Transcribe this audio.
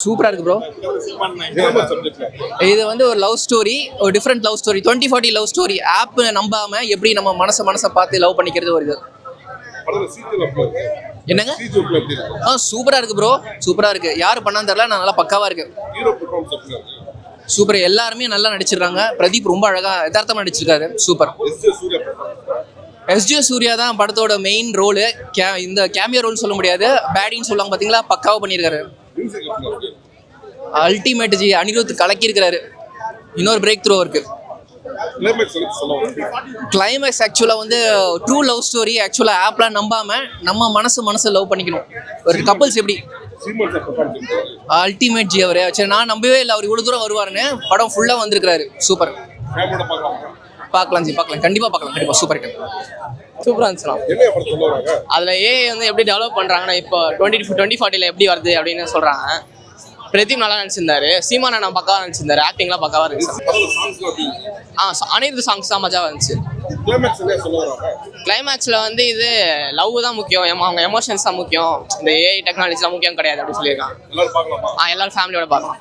சூப்பரா இருக்கு ப்ரோ. இது வந்து ஒரு லவ் ஸ்டோரி, ஒரு different love story, 2040 love story. App நம்பாம எப்படி நம்ம மனசை பார்த்து லவ் பண்ணிக்கிறது ஒரு இது. என்னங்க? சூப்பரா இருக்கு ப்ரோ, சூப்பரா இருக்கு. யாரு பண்ணான்னு தெரியல, நான் நல்லா பக்காவா இருக்கு. சூப்பர், எல்லாருமே நல்லா நடிச்சிருக்காங்க. பிரதீப் ரொம்ப அழகா யதார்த்தமா நடிச்சிருக்காரு. சூப்பர். எஸ்ஜே சூர்யா தான் படத்தோட மெயின் ரோலு. இந்த கேமியோ ரோல் சொல்ல முடியாது, பேடின்னு சொல்லுவாங்க பாத்தீங்களா, பக்காவா பண்ணியிருக்காரு. அல்டிமேட் ஜி. அனிருத் கலக்கியிருக்கிறாரு. இன்னொரு பிரேக் த்ரூ இருக்கு. கிளைமேக்ஸ் ஆக்சுவலா வந்து ட்ரூ லவ் ஸ்டோரி. ஆக்சுவலா ஆப்லாம் நம்பாம நம்ம மனசு லவ் பண்ணிக்கணும். ஒரு கப்பல்ஸ் எப்படி அல்டிமேட் ஜி. அவரு சரி, நான் நம்பவே இல்லை அவர் இவ்வளவு தூரம் வருவாருன்னு. படம் ஃபுல்லா வந்திருக்காரு. சூப்பர். பார்க்கலாம் ஜி, பார்க்கலாம், கண்டிப்பா பார்க்கலாம், கண்டிப்பா. Super hit. சூப்பராக இருந்துச்சுலாம். அதில் ஏஐ வந்து எப்படி டெவலப் பண்ணுறாங்கன்னா, இப்போ 2040 எப்படி வருது அப்படின்னு சொல்கிறாங்க. பிரதீப் நல்லா நினச்சிருந்தாரு, சீமான் நான் பக்காவாக நினச்சிருந்தாரு, ஆக்டிங்லாம் பக்காவாக இருந்துச்சு. அனைத்து சாங்ஸ் தான் மஜாவாக இருந்துச்சு. கிளைமேக்ஸில் வந்து இது லவ் தான் முக்கியம், அவங்க எமோஷன்ஸ் தான் முக்கியம், இந்த ஏஐ டெக்னாலஜி தான் முக்கியம் கிடையாது அப்படின்னு சொல்லியிருக்காங்க. எல்லாரும் ஃபேமிலியோட பார்க்கலாம்.